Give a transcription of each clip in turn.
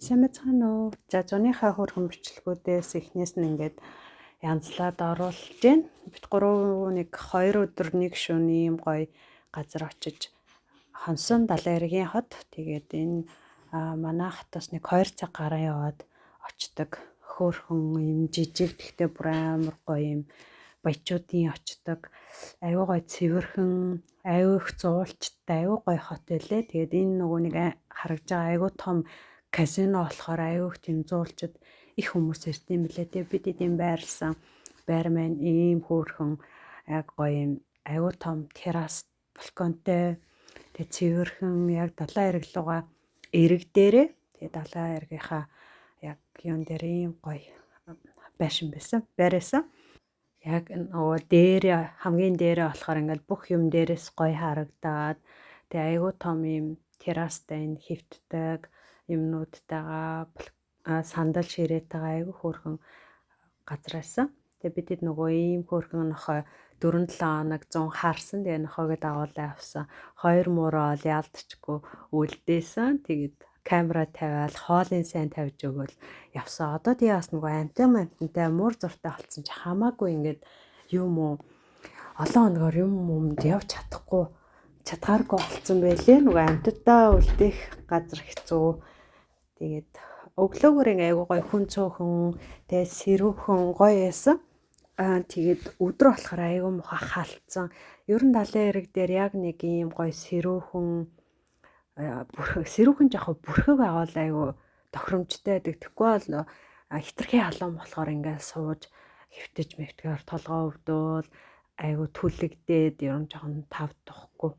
Сайн мэцхан уу. За зуныхаа хөргөн бичлэгүүдээс эхнээс нь ингээд янзлаад оруулж гээ. Бид 2 өдөр 1 шөнө ийм гоё газар очиж хонсон далайн эргийн хот. Тэгээд энэ манай хотоос нэг 2 цаг гараа яваад очдог. Хөөхөн юм жижиг гэхдээ бүр амар гоё юм баячуудын очдог. Аюу гой цэвэрхэн, аюу их зуулчтай, аюу гой хот байлээ. Тэгээд энэ нөгөө нэг харагдж байгаа аюу том казино болохоор аюу их тийм зуулчд их хүмүүс ирдэм билээ. Тэгээд бид эдийн байрлсан байр маань ийм хөөрхөн яг гоё юм аюу том террас балконтой. Тэгээд цэвэрхэн яг далайн эрэг лугаа эрэг дээрээ тэгээд далайн эргийнхаа яг юун дээр ийм гоё байшин байсан. Байрасан. Яг нөгөө дээр хамгийн дээрээ болохоор ингээд бүх юм дээрээс гоё харагдаад тэгээ айгүй том юм террастай энэ хөвтдөг юмнуудтайгаа сандал ширээтэйгээ айгүй хөөрхөн газар байсан. Тэгээ бидэд нөгөө ийм хөөрхөн нохой 4-7 хоног 100 хаарсан. Тэгээ нохойгоо дагуулаа авсан. 2 мөрөө ол яалтчгүй үлдээсэн. Тэгээд камера тавиал хоолын сайн тавьж өгөөл явсан. Одоо тэгээ бас нөгөө амтантай муур зуртай болсон чи хамаагүй ингээд юм уу олон хоногор юмд явж чадхааргүй болсон байлээ. Нөгөө амттай үлдэх газар хэцүү. Тэгээд өглөөгөр ингээ айгуу гоё хүн цөөхөн тэгээ сэрүүхэн гоё байсан. Тэгээд өдөр болохоор айгуу муха хаалтсан. Ер нь далайн эрэг дээр яг нэг ийм гоё сэрүүхэн жоохон бүрхэг байгаал айгуу тохиромжтой байдаг. Тэгэхгүй бол хитрхи халуун болохоор ингээ сууж хэвтэж мэвтгээр толгоо өвдөөл айгуу түлэгдээд ер нь жоохон тав тухгүй.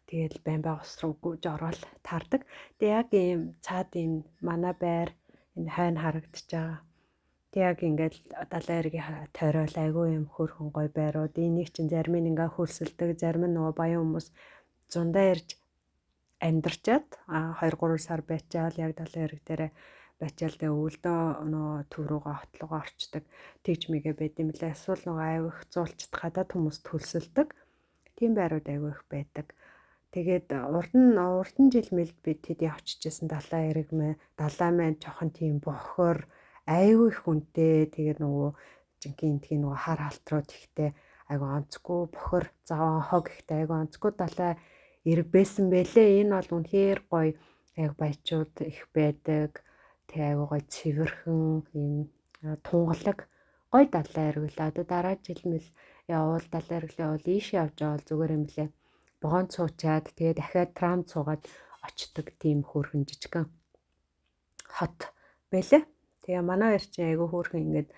Тэгэл байн бай ус руу гүйж ороод таардаг. Тэгээ яг ийм цаад ийм манай байр энэ хойно харагдаж байгаа. Тэг яг ингээд далайн эргийн тойрол айгүй юм хөөрхөн гоё байрууд. Энийг чинь зарим нь ингээ хөлсөлдөг, зарим нь нөгөө баян хүмүүс зундаа ирж амьдарчаад 2-3 сар байчаал яг далайн эрэг дээрээ бачаал тэгээ өвөлдөө нөгөө төв рүүгээ хотлогоо орчдөг. Тэгж мэгээ байд юм лээ. Эсвэл нөгөө аюу их зуулчд гадаад хүмүүс төлсөлдөг. Тийм байрууд аюу их байдаг. Тэгээд урдан жил мэлд бид тэд явчихжсэн далайн эрэг далайн маань жоохон тийм бохор аюу их хүнтэй. Тэгээд нөгөө жинхэнэ тийм нөгөө хар халтрууд ихтэй аюу онцгүй бохор заван хог ихтэй аюу онцгүй далайн эрэг байсан байлээ. Энэ бол үнэхээр гоё яг баячууд их байдаг. Тэг аюу гоё цэвэрхэн юм тунгалаг гоё далайн эрэг л. Одоо дараа жил мэл явал далайн эрэг явал ийш явж авал зүгээр юм лээ. Богонд суучаад тэгээ дахиад трам цуугаад очдог тийм хөөрхөн жижигхан хот байлээ. Тэгээ манай хоёр чинь айгүй хөөрхөн ингээд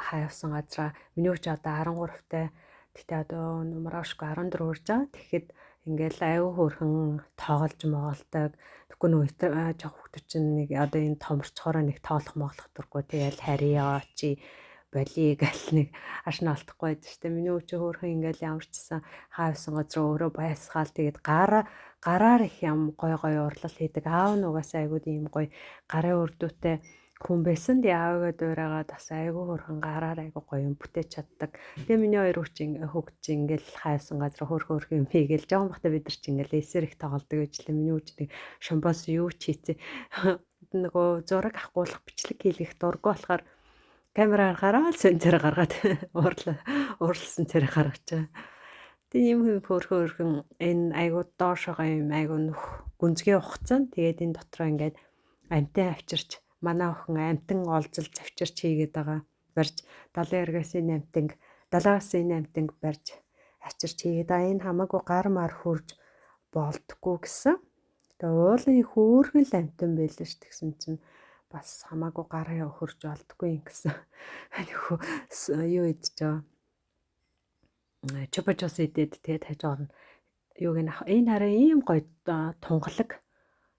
хаявсан газраа миний хүч одоо 13-тай. Тэгтээ одоо маргаашгүй 14 хүрж байгаа. Тэгэхэд ингээл айгүй хөөрхөн тоглож моголдог. Тэгэхгүй нөгөө жоох хүмүүс чинь нэг одоо энэ томорчхороо нэг тоолох моглох дурггүй. Тэгээл харьяа чи болий гэл нэг ашна алдахгүй байж штэ. Миний өчөө хөөрхөн ингээл ямар ч гэсэн хаавсан газар өөрөө баясгаал тэгээд гараар их юм гой урлал хийдэг. Аав нугасаа айгууд ийм гой гарын өрдөөтэй хүн байсан. Тэгээ аавгаа дуурайгаа бас айгүй хөөрхөн гараар айгүй гоё юм бүтээж чаддаг. Тэгээ миний хоёр хөгч ингээл хайсан газар хөөрхөн юм хийгээл жоон бахта бид нар чи ингээл эсэр их тоглодог гэж лээ. Миний үуч нэг шамбас юу ч хийцээ. Нөгөө зураг авахгүйх бичлэг хийлгэх дурггүй болохоор камераар гараад сенсор гаргаад уурлсан царай гаргачаа. Тэгээ юм хөөрхөн энэ айгуу доошогоо юм айгуу нүх гүнзгий ухцсан. Тэгээд энэ дотроо ингээд амтан авчирч манай охин амтан олзол завчирч хийгээд байгаа. Барьж далайн эргээс энэ амтанг далаагаас энэ амтанг барьж авчирч хийгээд энэ хамаагүй гар мар хурж болдгоо гэсэн. Тэгээ уулын хөөрхөн л амтан байлаа ш тэгсэн чинь бас хамаагүй гараа хөрж олдгүй юм гэсэн. Нөхөө юу идэж байгаа. Чупачос идээд тэгээд хаж орно. Юуг нь энэ хараа ийм гоё тунгалаг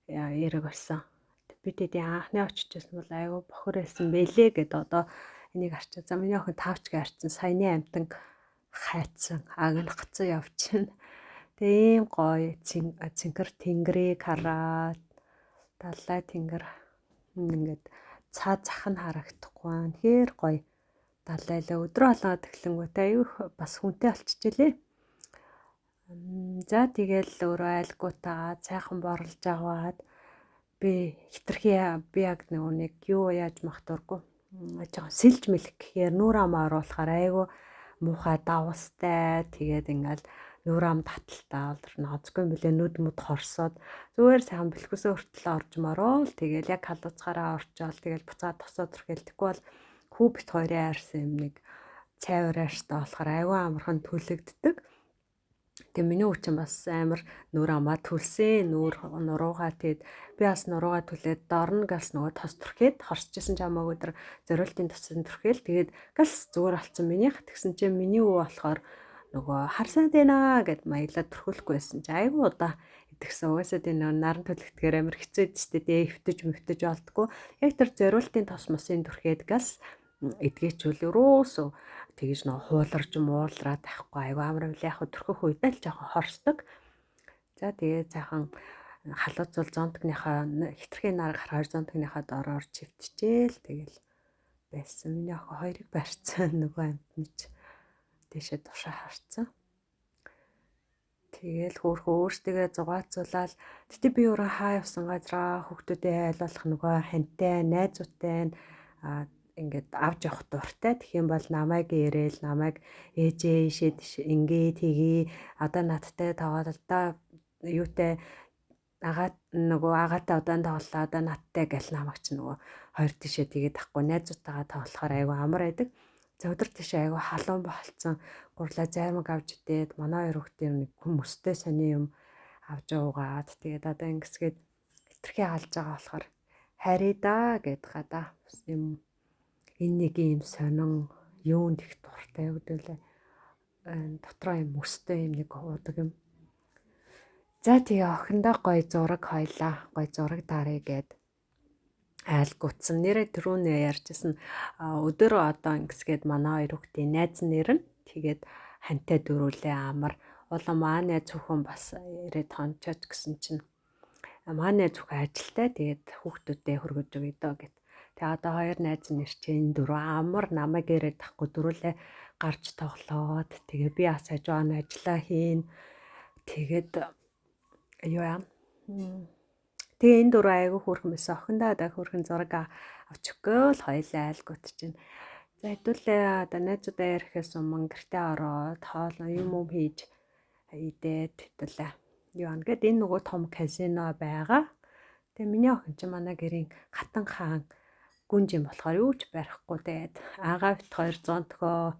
яриг болсон. Бид эдийн анхны очижсэн бол айгүй бохор байсан бэлээ гэд одоо энийг арчаа. За миний охин тавч гарцсан саяны амтан хайцсан агнахцсан явчихна. Тэгээ ийм гоё цэнхэр тэнгэрийг хараад далай тэнгэр ингээд цаа зах нь харагдахгүй. Үнэхээр гоё далайлаа. Өдрөө алгаад эхлэнгүүтээ аюу бас хүнтэй болчихжээ. За тэгэл өөрөө айлгуутаа цайхан борлож аваад би хитрхи би яг нэг юу яаж махтургүй. Жоохон сэлж мэлэх гэхээр нүур ам оруулахаар айгу муухай давстай тэгээд ингээл нүур ам таталтай ноцгүй мөлий нүд мөд хорсоод зүгээр сайхан бэлхүүсээ хүртэл оржмороо л тэгэл яг халууцгаараа орчоол тэгэл буцаад тосоод төрхэлдэхгүй бол хүү бит хоёрын арьсан юм нэг цайвар арьстай болохоор айгүй амархан төлөгддөг. Тэгээ миний хүчин бас амар нүур амаа төлсөн нуруугаа тэгээд би бас нуруугаа төлээд дорно галс нөгөө тос түрхээд хорсчихсан ч хамаагүй өдр зориултын тосын түрхээл тэгээд галс зүгээр болсон минийх тэгсэн чинь миний өвөө болохоор нөгөө харсаад байна гэд маяглаад түрхүүлэхгүй байсан чи айгүй удаа идэгсэн угаасаа тийм нөгөө наран төлөгдгөр амар хэцүү дээ дээ хөвтөж мөвтөж олдгүй яг тэр зориултын тос мосын түрхээд галс эдгээчүүл өрөөсөө тэгэж нөө хууларч муулраад байхгүй айгүй амар яг төрхөх үедээ л жоохон хорсдог. За тэгээ цаахан халууцвал зонтгныхаа хитрхийн нараг харахаар зонтгныхаа дороор чивтчихээл тэгэл байсан. Миний охин хоёрыг барьцсан нөгөө амтны ч тийшээ тушаа харцсан. Тэгэл хөөхөө өөртөө зугаацуулаад тэгтээ би өөрөө хаа явсан газраа хүүхдүүдээ айлуулах нөгөө хантай найзуутай ингээд авч явах дуртай. Тэгэх юм бол намайг ирээл намайг ээжээ ишэд ингээ тгий одоо надтай тоглолтоо юутай нөгөө агаатай удаан тоглолоо одоо надтай гэл намайг ч нөгөө хоёр тишээ тэгээд тахгүй найзуудтайгаа тоглохоор айгүй амар байдаг. За өдөр тишээ айгүй халуун болцсон гурлаа займаг авч идээд манай хоёр хүүхдийн нэг хүмүүстэй сони юм авч уугаад тэгээд одоо ингэсгээд хитрхи алж байгаа болохоор харидаа гэд гадаа юм энэ нэг юм сонин юунд их дуртай үдэлээ дотроо юм өстэй юм нэг уудаг юм. За тэгээ охиндоо гой зураг хойлоо гой зураг дарыг гэд айлгуутсан нэрээ түрүүнээ ярьжсэн өдөр одоо ингэсгээд манай хоёр хүүхдийн найз нэр нь тэгээд хантай дөрүүлээ амар улам маань зөвхөн бас ирээд хончооч гэсэн чинь маань зөвхөн ажилтай тэгээд хүүхдүүдэд хөргөж өгье доо гэд. Тэгээ одоо хоёр найз нэр чинь дөрөв амар намайг ирээд тахгүй дөрүүлээ гарч тоглоод тэгээ би бас хажуун ажиллаа хийн. Тэгээд юу яа. Тэгээ энэ дөрөв айгүй хөөрхөн байсан. Охиндоо одоо хөөрхөн зураг авч өгөөл хоёлаа айлгуут чинь. За хэдүүлээ одоо найзуудаа ярихээс өмнө гэртээ ороод хоол юм хийж идээд хэдүүлээ. Юу ан гэд энэ нөгөө том казино байгаа. Тэгээ миний охин чинь манай гэрийн хатан хаан гүнж юм болохоор юу ч барихгүй тэгээд агаа бит 200 төгөө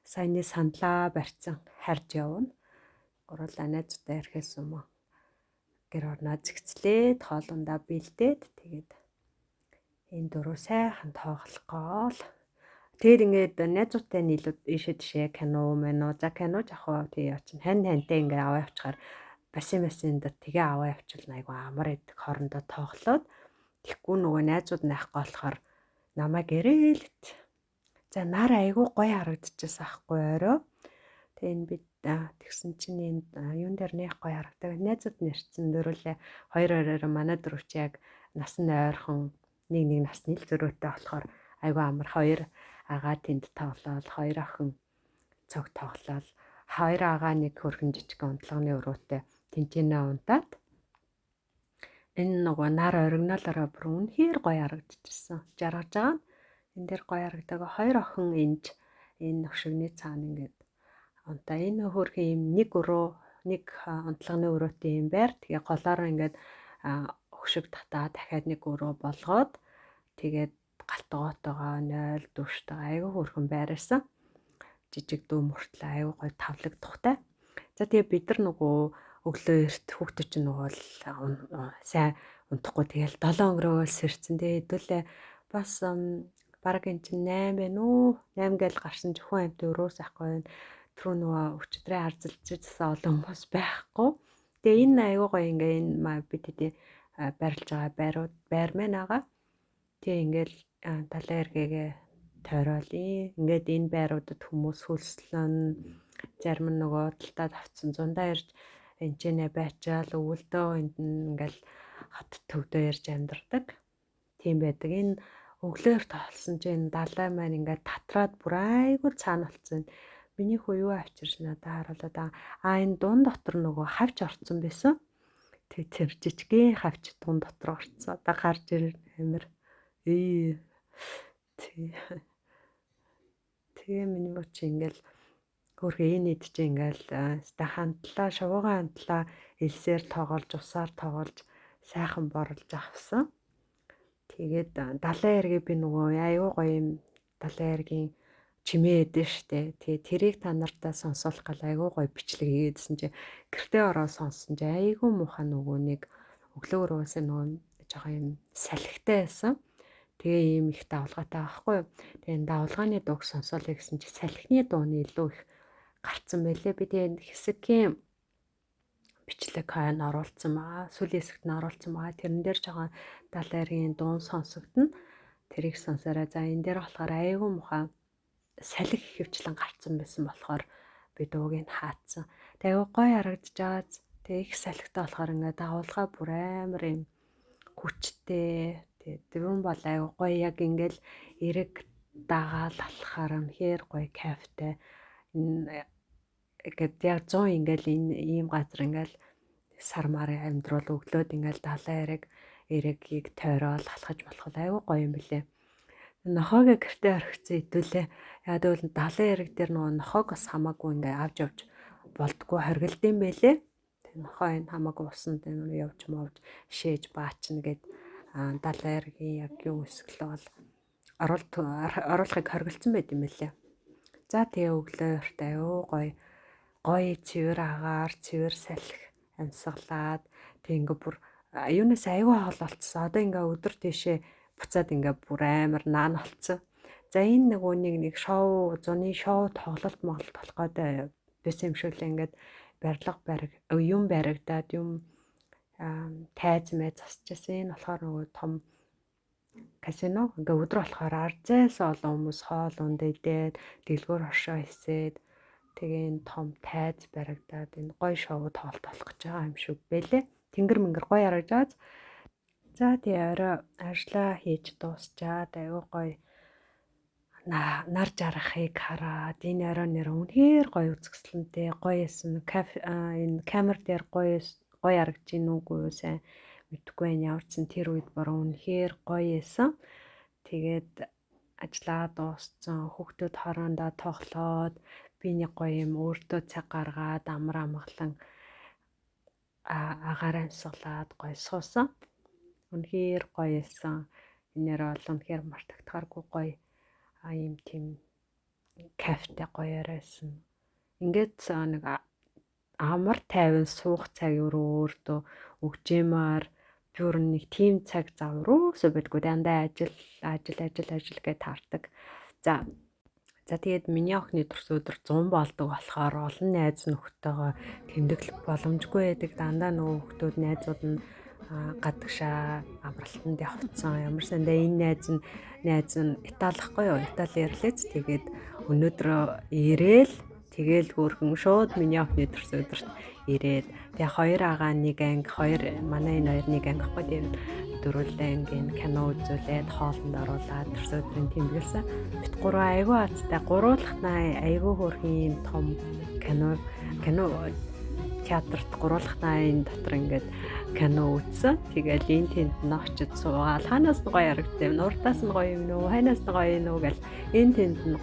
саяны сандлаа барьцсан харж явна. Гурлаа найзуудаа ирэхээс өмнө гэр орноо зэгцлээд хоолундаа бэлдээд тэгээд энэ дөрөв сайхан тоглохгоо л тэгээд ингээд найзуудтай нийлүүд ийшээ тишээ кино за кино жахаа тий очин хантай ингээд аваа явчихаар басинд тэгээ аваа явчихвал айгу амар идэх хоорондоо тоглоод тэггүй нөгөө найзууд найхгүй болохоор намайг ирээл. За нар айгу гоё харагдчихсан аахгүй орой. Тэгээ энэ бид тэгсэн чинь энэ юун дээр нэх гоё харагдаг. Найзууд нэрчсэн дөрүлээ хоёр оройроо манай дөрөвч яг насны ойрхон нэг насны л зөрөөтэй болохоор айгу амар хоёр агаа тэнд тоглоод хоёр охин цог тоглоод хоёр агаа нэг хөргөн жижиг унтлагын өрөөтэй тэнцэнэ унтаад энэ нөгөө нар оригиналаараа бүр үнэхээр гоё харагдчихсан. Жаргаж байгаа. Энэ дээр гоё харагдаг. Хоёр охин энэ өшигний цаана ингээд унтаа. Энэ хөрхөн юм нэг өрөө нэг унтлагын өрөөтэй юм байр. Тэгээ голоор ингээд өшиг татаа дахиад нэг өрөө болгоод тэгээд галтгоотойгоо 0 дүрштэйгээ айгүй хөрхөн байрсан. Жижиг дүү мөртлөө айгүй гоё тавлагдахтай. За тэгээ бид нар нөгөө өглөө эрт хүүхдүүд чинь нөгөө сайн унтахгүй тэгэл 7 өнгөрөөл сэрцэн тэгээ хэдүүлээ бас баг эн чинь 8 байна уу 8 гээл гарсан зөвхөн амт өрөөс ахгүй байна. Түрүү нөгөө өчигдрээ харзалцсан олон хүмүүс байхгүй. Тэгээ энэ айгүй гоё ингээ энэ бид хэдий барилж байгаа байр мэн агаа. Тэгээ ингээл талаа эргээгээ тойроолъё. Ингээд энэ байруудад хүмүүс хөлслөн зарим нь нөгөө талтад авцсан зундаа ирж энчэнэ байчаал өвөлдөө энд ингээл хот төвдөө ирж амьдардаг. Тийм байдаг. Энэ өглөөр тоолсон чинь далай маань ингээд татраад бүр айгүй цаана болцсон. Миний хүү юу авчирч надад харуулаад энэ дуун дотор нөгөө хавч орцсон байсан. тэр жижигхэн хавч тун дотор орцсон. Одоо гарч ирэн амир. Тэгээ миний мөч ингээл хөрхөө энэ ид чи ингээл ста хандлаа шувуугаа хандлаа элсээр тоглож усаар тоглож сайхан борлож авсан. Тэгээд далайн эргээ би нөгөө аюу гоё юм далайн эргийн чимээ эдэн штэ. Тэгээ тэрийг та нартаа сонсоолох гал аюу гоё бичлэг хийгээдсэн чи гэртээ ороо сонссон чи аюу муухай нөгөө нэг өглөөгөөс нөгөө жоохон юм салхитай байсан. Тэгээ ийм их давлгаатай байхгүй юу. Тэгээ давлгааны дууг сонсоолъё гэсэн чи салхины дууны илүү их гарцсан байлээ. Би тэгээ хэсгийн бичлэг хайн оруулсан маа. Сүүлийн хэсэгт нь оруулсан маа. Тэрэн дээр жоохон далайрын дуун сонсогдно. Тэрийг сонсороо. За энэ дээр болохоор аюу муухай салхи хөвчлэн гарцсан байсан болохоор би дууг нь хаацсан. Тэгээ аюу гоё харагдаж байгаа. Тэгээ их салхитай болохоор ингээд давлгаа бүр амар юм хүчтэй. Тэгээ дөрвөн бол аюу гоё яг ингээл эрэг дагаал алхахаар үнэхээр гоё кайфтай. Ингээд яг 100 ингээл энэ ийм газар ингээл сар марын амьдрал өглөөд ингээл далайн эрэгийг тойроод алхаж болох аюу гоё юм билээ. Нохоог гэртээ орхицсан хэдүүлээ. Яг тэгвэл далайн эрэг дээр нөгөө нохоог бас хамаагүй ингээ авч явж болдгоо хоригдсон байлээ. Тэг нохоо энэ хамаагүй усанд явж мовж шээж баачна гэд далайн эргийн яг юу өсгөлөө бол оруулахыг хоригдсон байт юм байлээ. За тэгээ өглөөрт аюу гоё цэвэр агаар цэвэр салхи амьсгалаад тэг ингээ бүр юунаас аюу хол болцсон. Одоо ингээ өдөр тийшээ буцаад ингээ бүр амар наан болцсон. За энэ нөгөө нэг шоу зуны шоу тоглолт моглолт болох гэдэг байсан юм шиг л ингээд юм баригдаад юм тайз мэ засчихсан. Энэ болохоор нөгөө том казино ингээ өдөр болохоор арзаас олон хүмүүс хоол унд идээд дэлгүүр хошоо хийсээд тэгээ энэ том тайз баригдаад энэ гоё шоу тоглолт болох гэж байгаа юм шиг байлээ. Тэнгэр мэнгэр гоё харагдаж. За тэгээ орой ажиллаа хийж дуусчаад аюу гоё нар жаргахыг хараад энэ орой нэр үнэхээр гоё үзэсгэлэнтэй гоё эсэн энэ камер дээр гоё харагдаж гин үгүй сайн мэдгүй байна. Ямар ч сан тэр үед бороо үнэхээр гоё эсэн. Тэгээд ажиллаа дууссан хүүхдүүд хоорондоо тоглоод би нэг гоё юм өөртөө цаг гаргаад амар амгалан агаар амьсгалаад гоё суусан. Үнэхээр гоё эсэн. Энээр бол үнэхээр мартагдахааргүй гоё ийм тийм кайфтай гоё байсан. Ингээд нэг амар тайван суух цаг руу өөртөө өгчмээр бүр нэг тийм цаг зав руусоо байдгүй дандаа ажил гэж таардаг. За тэгээд миний охины төрс өдөр 100 болдог болохоор олон найз нөхдөйгөө тэмдэглэх боломжгүй байдаг. Дандаа нөгөө хүмүүс найзууд нь гадагшаа амралтанд явцсан. Ямар сандаа энэ найз нь Италихгүй юу? Итали ирлээч. Тэгээд өнөөдөр ирээл тэгээл хөөрхөн шууд миний охины төрс өдөрт ирээд тэгээ хоёр агаа нэг анги манай энэ хоёр нэг анги ахгүй тийм дөрвөлээ ангийн кино үзүүлээд хоолнд оруулаад төрс өдрийн тэмдэглэсэн. Бит гурван айгүй азтай гуруулахнаа айгүй хөөрхөн том кино театрт гуруулахнаа энэ дотор ингээд кино үзсэн. Тэгээл энэ тэнд нь очиж суугаад ханаас нь гоё харагдав. Нуртаас нь гоё юм нөө, ханаас нь гоё юм нөө гэл энэ тэнд нь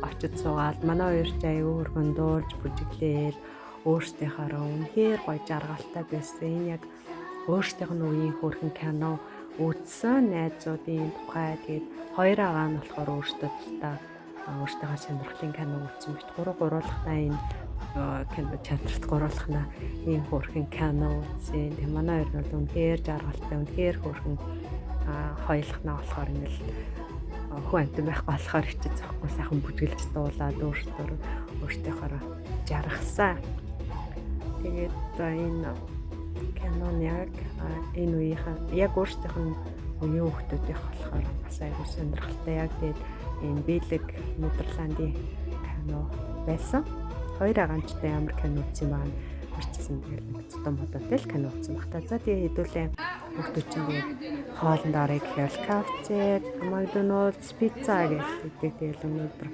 очиж суугаад манай хоёр ч аюу хөргөн дуулж бүжиглээл өөрсдийнхаараа үнэхээр гоё жаргалтай байсан. Энэ яг өөрсдийнх нь үеийн хөргөн кино үзсэн найзуудын тухай. Тэгээд хоёр агаа нь болохоор өөртөө сонирхлын кино үзсэн. Бит гуруулахнаа энэ кино театрт гуруулахнаа ийм хөрхэн кино үзсэн. Тэг манай хоёр нь үнэхээр жаргалтай, үнэхээр хөрхэн хоёулахнаа болохоор ингээл хүү амтан байхгүй болохоор хичээж захгүй сайхан бүжгэлж дуулаад өөртөөхөөрөө жаргасан. Тэгээд энэ кинон яг энэ үеийнхэн яг өөрсдийнх нь үеийн хүмүүсийнх болохоор бас аюул сонирхолтой. Яг тэгээд энэ Бэлэг Нидерландын кино байсан. Хоёр агаанчтай ямар кино үзсэн байна. Үрчсэн тэгэл цотон бодотой л кино үзсэн багтаа. За тэгээ хэдүүлээ хүмүүс чинь хоолнд орё гэхээр кафе, Макдоналдс, пицца гэх мэт тэгэл өнөөдөр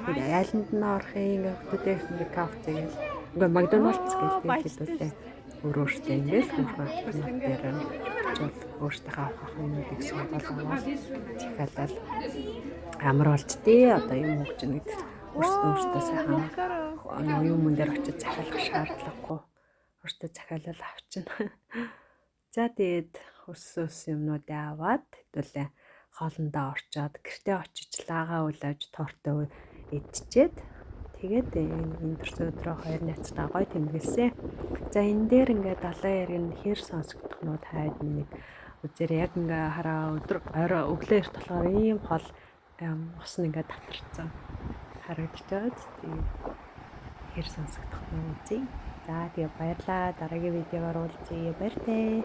айланд нь орохын хүмүүстэй нэг кафе гэл. Ингээ Макдоналдс гэх хэдүүлээ өөрөөсөө ингээл хүүхэн автомат дээр нь очиод өөртөө авах юмнуудыг суугаад аваад захиалал амар болж дээ одоо юм хөгж нэг өөртөө сайхан юм дээр очиж захиалах шаардлагагүй өөртөө захиалал авчина. За тэгээд өссөн юмнуудаа аваад хэдүүлээ хоолндоо орчоод гэртээ очиж лагаа үлээж тортой идчихэд тэгээд энэ төрсөн өдрөө хоёр найзтайгаа гоё тэмдэглэсэн. За энэ дээр ингээд далайн яриг хэр сонсогдохнууд хайд нэг үзэр яг ингээ хараа өдөр орой өглөө эрт болохоор ийм хол ус нь ингээ татарцсан харагдчихад тэгээд хэр сонсогдохноо үзье. За тэгээ баярлаа. Дараагийн видеогоор уулзъя. Баяртай.